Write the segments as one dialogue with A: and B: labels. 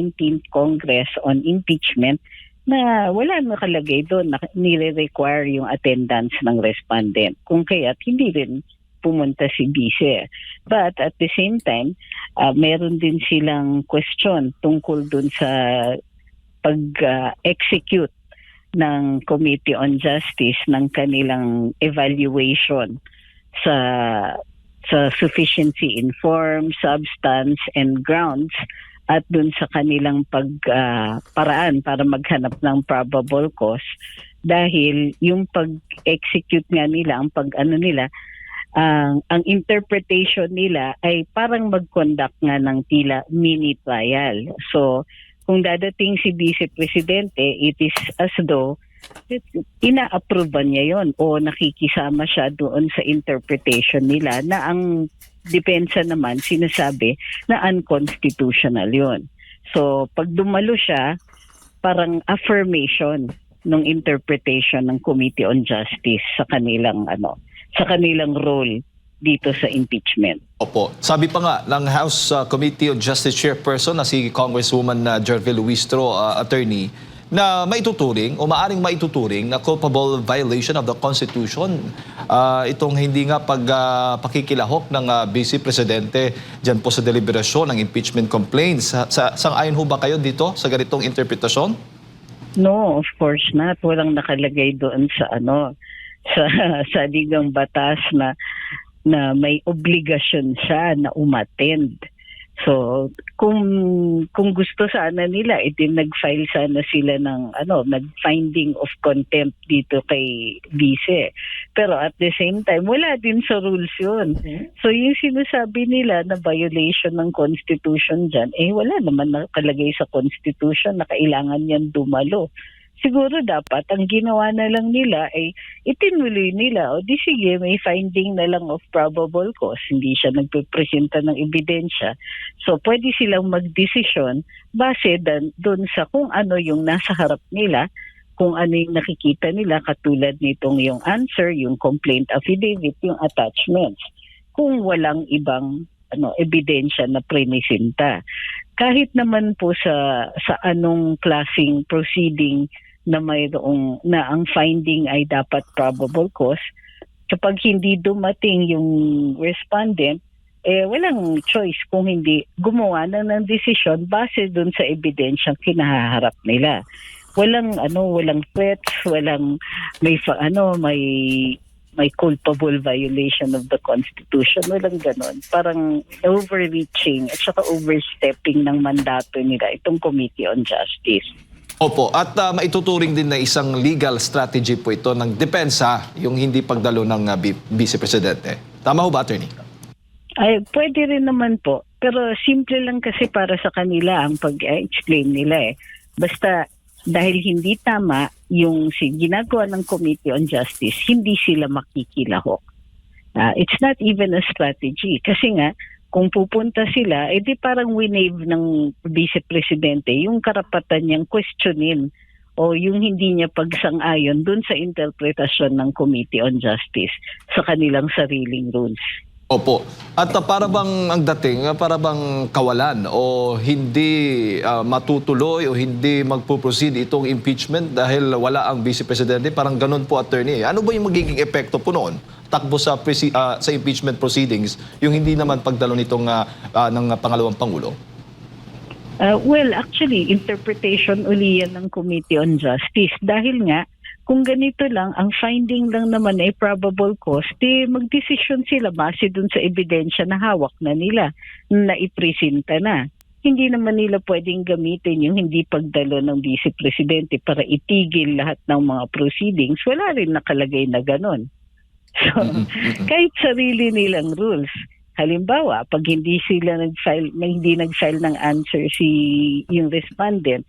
A: 19th Congress on impeachment na wala nakalagay doon na nire-require yung attendance ng respondent. Kung kaya't hindi rin pumunta si Vice. But at the same time, meron din silang question tungkol doon sa pag-execute ng Committee on Justice ng kanilang evaluation sa sufficiency in form, substance, and grounds at dun sa kanilang paraan para maghanap ng probable cause dahil yung pag-execute nga nila, ang interpretation nila ay parang mag-conduct nga ng tila mini trial. So, kung dadating si Vice Presidente, it is as though ina-approve niya yon o nakikisama siya doon sa interpretation nila na ang depensa naman sinasabi na unconstitutional yon. So, pag dumalo siya, parang affirmation ng interpretation ng Committee on Justice sa kanilang role dito sa impeachment.
B: Opo. Sabi pa nga ng House Committee on Justice Chairperson na si Congresswoman Jervil Luistro, attorney, na maituturing o maaring maituturing na culpable violation of the Constitution itong hindi nga pakikilahok ng Vice Presidente dyan po sa deliberasyon ng impeachment complaints. Sang-ayon ho ba kayo dito sa ganitong interpretasyon?
A: No, of course not. Walang nakalagay doon sa ligang batas na may obligasyon siya na umattend. So, kung gusto sana nila, nag-file sana sila ng nag-finding of contempt dito kay Vice. Pero at the same time, wala din sa rules yun. So, yung sinasabi nila na violation ng Constitution dyan, wala naman nakalagay sa Constitution na kailangan yan dumalo. Siguro dapat ang ginawa na lang nila ay itinuloy nila o di sige may finding na lang of probable cause, hindi siya nagpipresenta ng ebidensya. So pwede silang magdesisyon base doon sa kung ano yung nasa harap nila, kung ano yung nakikita nila katulad nitong yung answer, yung complaint affidavit, yung attachments. Kung walang ibang ebidensya na prenisinta. Kahit naman po sa anong klaseng proceeding na na ang finding ay dapat probable cause, kapag hindi dumating yung respondent, walang choice kung hindi gumawa ng desisyon base dun sa ebidensyang kinaharap nila. Walang threats, walang may culpable violation of the Constitution. Walang ganon. Parang overreaching at saka overstepping ng mandato nila itong Committee on Justice.
B: Opo, at maituturing din na isang legal strategy po ito ng depensa, yung hindi pagdalo ng Vice Presidente. Tama ho ba, attorney?
A: Ay, pwede rin naman po. Pero simple lang kasi para sa kanila ang pag-explain nila Basta dahil hindi tama yung ginagawa ng Committee on Justice, hindi sila makikilahok. It's not even a strategy. Kasi nga, kung pupunta sila, di parang winave ng Vice Presidente yung karapatan niyang questionin o yung hindi niya pagsang-ayon dun sa interpretasyon ng Committee on Justice sa kanilang sariling rules.
B: Opo. At para bang ang dating, para bang kawalan o hindi matutuloy o hindi magpo-proceed itong impeachment dahil wala ang Vice Presidente? Parang ganun po, attorney. Ano ba yung magiging epekto po noon? Takbo sa impeachment proceedings, yung hindi naman pagdalo nitong ng pangalawang Pangulo?
A: Well, actually, interpretation uli yan ng Committee on Justice. Dahil nga, kung ganito lang, ang finding lang naman ay probable cause, magdesisyon sila base dun sa ebidensya na hawak na nila, na ipresenta na. Hindi naman nila pwedeng gamitin yung hindi pagdalo ng Vice Presidente para itigil lahat ng mga proceedings. Wala rin nakalagay na ganon. So, kahit sarili nilang rules, halimbawa, pag hindi nag-file ng answer yung respondent,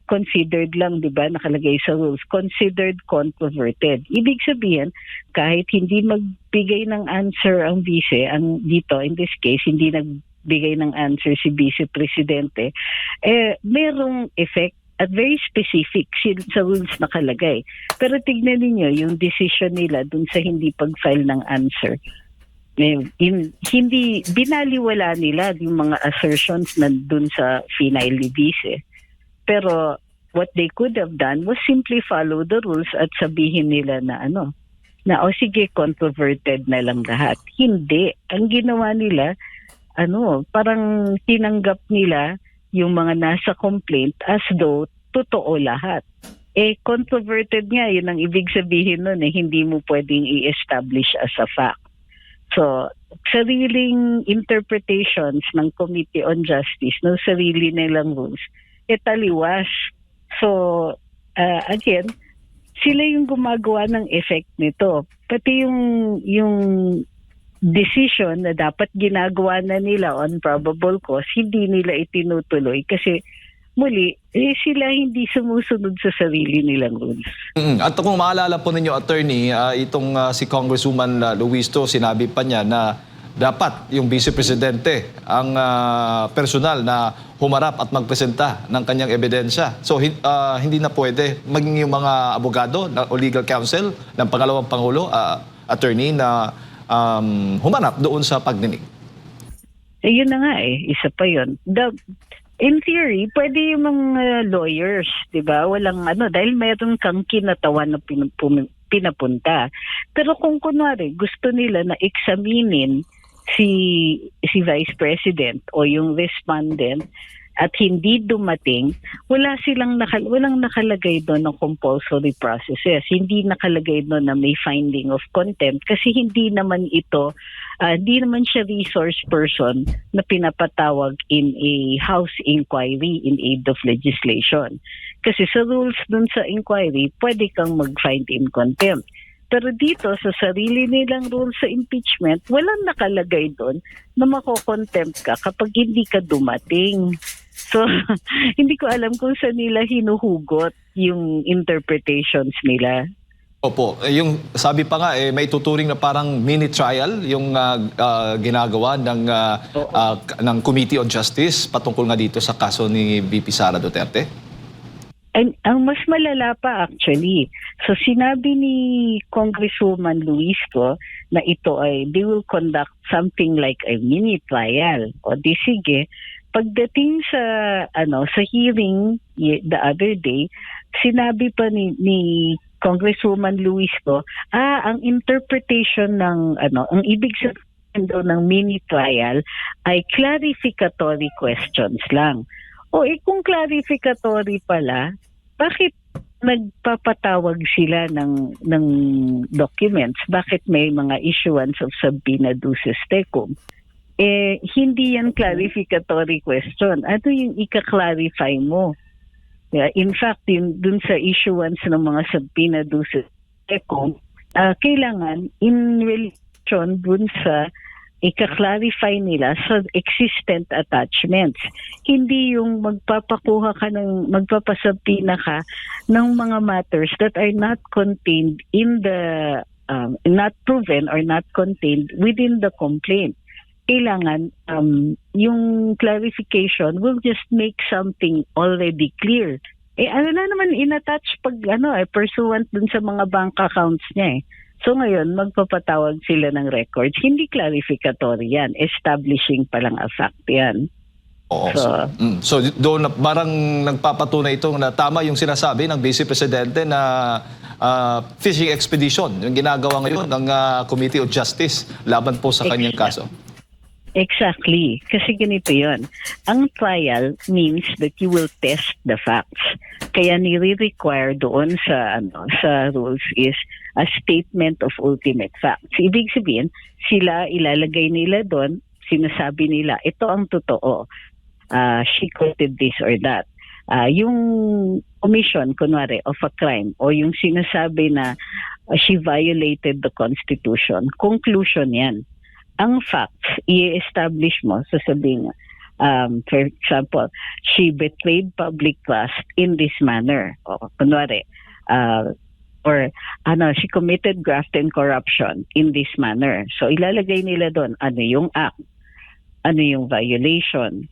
A: considered lang, di ba, nakalagay sa rules, considered controverted. Ibig sabihin, kahit hindi magbigay ng answer ang vice, dito, in this case, hindi nagbigay ng answer si Vice Presidente, merong effect at very specific sa rules nakalagay. Pero tignan niyo yung decision nila dun sa hindi pag-file ng answer. hindi binaliwala nila yung mga assertions na dun sa final release eh. Pero what they could have done was simply follow the rules at sabihin nila na sige, controverted na lang lahat. Hindi. Ang ginawa nila, parang tinanggap nila yung mga nasa complaint as though totoo lahat. Controverted nga, yun ang ibig sabihin nun hindi mo pwedeng i-establish as a fact. So, sariling interpretations ng Committee on Justice, ng sarili nilang rules, taliwas. So, again, sila yung gumagawa ng effect nito. Pati yung decision na dapat ginagawa na nila on probable cause, hindi nila itinutuloy kasi muli, sila hindi sumusunod sa sarili nilang rules.
B: At kung maalala po ninyo, attorney, itong si Congresswoman Luistro, sinabi pa niya na dapat yung Vice Presidente ang personal na humarap at magpresenta ng kanyang ebidensya. So hindi na pwede maging yung mga abogado o legal counsel ng pangalawang Pangulo, attorney, na humarap doon sa pagdinig.
A: Yun na nga isa pa yun. In theory, pwede yung mga lawyers, di ba? Walang dahil mayroon kang kinatawan na pinapunta. Pero kung kunwari, gusto nila na examinin si Vice President o yung respondent at hindi dumating, walang nakalagay doon ng compulsory processes. Hindi nakalagay doon na may finding of contempt kasi hindi naman siya resource person na pinapatawag in a House inquiry in aid of legislation. Kasi sa rules dun sa inquiry, pwede kang mag-find in contempt. Pero dito, sa sarili nilang rules sa impeachment, walang nakalagay doon na makokontempt ka kapag hindi ka dumating. So, hindi ko alam kung saan nila hinuhugot yung interpretations nila.
B: Opo, yung sabi pa nga may tuturing na parang mini trial yung ginagawa ng Committee on Justice patungkol nga dito sa kaso ni VP Sara Duterte.
A: Ang mas malala pa actually. So sinabi ni Congresswoman Luistro na ito they will conduct something like a mini trial. O di sige, pagdating sa hearing the other day, sinabi pa ni Congresswoman Luistro, ang interpretation ng ang ibig sabihin daw ng mini trial ay clarificatory questions lang. Kung clarificatory pala, bakit nagpapatawag sila ng documents? Bakit may mga issuance of subpoena duces tecum? Hindi yan clarificatory question. Ano yung ika-clarify mo? In fact, dun sa issuance ng mga subpoena duces tecum, kailangan in relation dun sa ika-clarify nila sa existent attachments. Hindi yung magpapasubpoena ka ng mga matters that are not contained in the, not proven or not contained within the complaint. Kailangan, yung clarification will just make something already clear. Ano na naman in-attach pag pursuant dun sa mga bank accounts niya So ngayon, magpapatawag sila ng records. Hindi clarificatory yan. Establishing pa lang a fact yan.
B: Oo. So doon parang nagpapatunay ito na tama yung sinasabi ng Vice Presidente na fishing expedition, yung ginagawa ngayon ng Committee on Justice laban po sa kanyang kaso.
A: Exactly. Kasi ganito yun. Ang trial means that you will test the facts. Kaya nire-require doon sa rules is a statement of ultimate facts. Ibig sabihin, sila ilalagay nila doon, sinasabi nila, ito ang totoo. She committed this or that. Yung commission, kunwari, of a crime o yung sinasabi na she violated the Constitution, conclusion yan. Ang facts, i-establish mo, sasabihin for example, she betrayed public trust in this manner. O, kunwari, she committed graft and corruption in this manner. So, ilalagay nila doon, ano yung act, ano yung violation.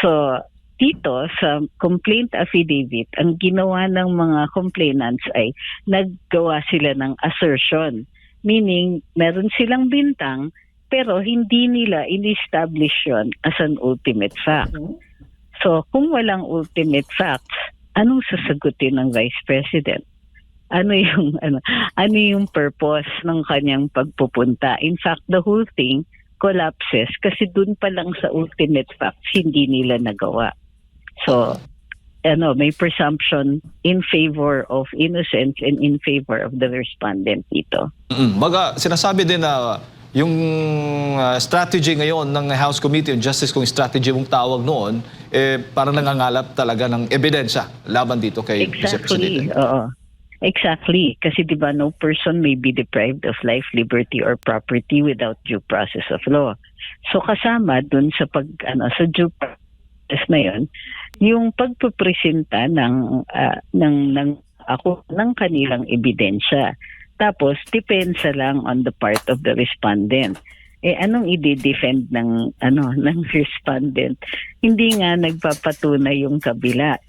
A: So, dito sa complaint affidavit, ang ginawa ng mga complainants ay naggawa sila ng assertion. Meaning, meron silang bintang pero hindi nila in-establish yun as an ultimate fact. So, kung walang ultimate facts, anong sasagutin ng Vice President? Ano yung purpose ng kanyang pagpupunta? In fact, the whole thing collapses kasi dun pa lang sa ultimate facts hindi nila nagawa. So, may presumption in favor of innocence and in favor of the respondent dito.
B: Baga, sinasabi din na yung strategy ngayon ng House Committee on Justice, kung strategy mong tawag noon, parang nangangalap talaga ng ebidensya laban dito kay Vice Presidente.
A: Oo. Exactly. Kasi diba, no person may be deprived of life, liberty, or property without due process of law. So kasama dun sa sa due process na yun, yung pagpupresenta ng kanilang ebidensya. Tapos depensa lang on the part of the respondent. Anong i-defend ng respondent? Hindi nga nagpapatunay yung kabila.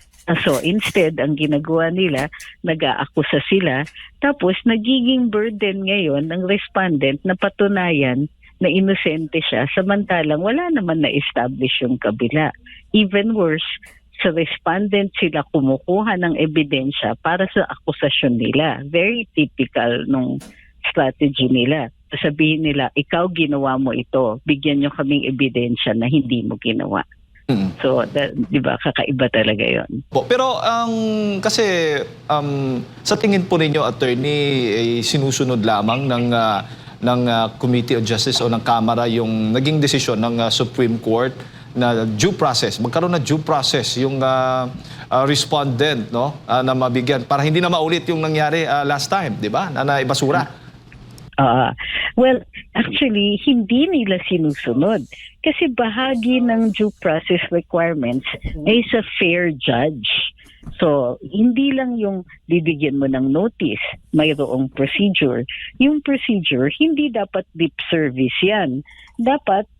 A: So instead, ang ginagawa nila, nag-aakusa sila, tapos nagiging burden ngayon ng respondent na patunayan na inosente siya, samantalang wala naman na-establish yung kabila. Even worse, sa respondent sila kumukuha ng ebidensya para sa akusasyon nila. Very typical nung strategy nila. Sabihin nila, ikaw ginawa mo ito, bigyan nyo kaming ebidensya na hindi mo ginawa. So, di ba, kakaiba talaga yon.
B: Pero kasi sa tingin po ninyo, attorney, sinusunod lamang ng Committee on Justice o ng Kamara yung naging desisyon ng Supreme Court na due process, magkaroon na due process yung respondent, no, na mabigyan para hindi na maulit yung nangyari last time, di ba, na naibasura.
A: Well, actually, hindi nila sinusunod. Kasi bahagi ng due process requirements ay sa fair judge. So, hindi lang yung bibigyan mo ng notice, mayroong procedure. Yung procedure, hindi dapat lip service yan. Dapat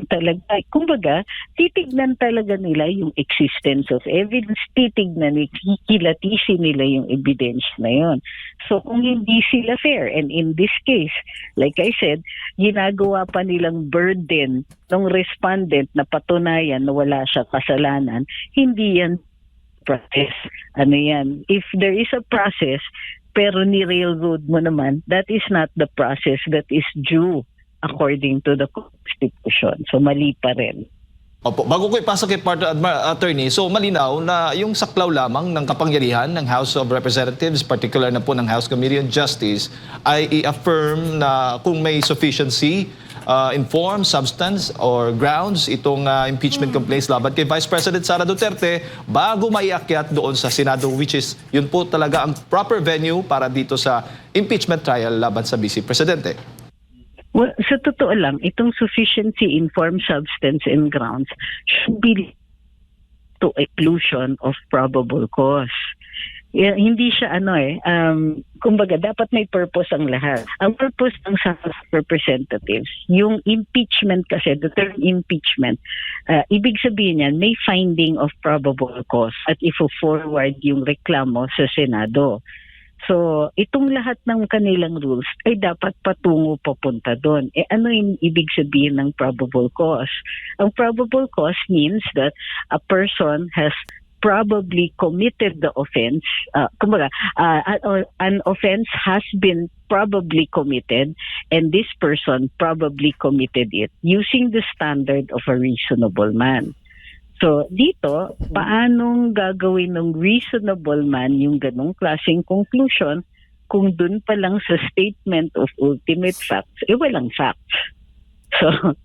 A: talaga, kumbaga, titignan talaga nila yung existence of evidence, titignan, kikilatisin nila yung evidence na yun. So, kung hindi sila fair, and in this case, like I said, ginagawa pa nilang burden ng respondent na patunayan na wala siya kasalanan, hindi yan process. Ano yan? If there is a process, pero ni-railroad mo naman, that is not the process that is due according to the Constitution. So, mali pa rin.
B: Opo, bago ko ipasok kay partner attorney, so malinaw na yung saklaw lamang ng kapangyarihan ng House of Representatives, particular na po ng House Committee on Justice, ay i-affirm na kung may sufficiency, in form, substance, or grounds itong impeachment complaints laban kay Vice President Sara Duterte bago maiakyat doon sa Senado, which is yun po talaga ang proper venue para dito sa impeachment trial laban sa Vice Presidente.
A: Well, sa totoo lang, itong sufficiency in form, substance, and grounds should be to exclusion of probable cause. Hindi siya kumbaga dapat may purpose ang lahat. Ang purpose ng House of Representatives, yung impeachment kasi, the term impeachment, ibig sabihin yan, may finding of probable cause at ifo-forward yung reklamo sa Senado. So, itong lahat ng kanilang rules ay dapat patungo papunta doon. Ano yung ibig sabihin ng probable cause? Ang probable cause means that a person has probably committed the offense. An offense has been probably committed and this person probably committed it using the standard of a reasonable man. So, dito, paanong gagawin ng reasonable man yung ganong klaseng conclusion kung dun pa lang sa statement of ultimate facts, walang facts. So,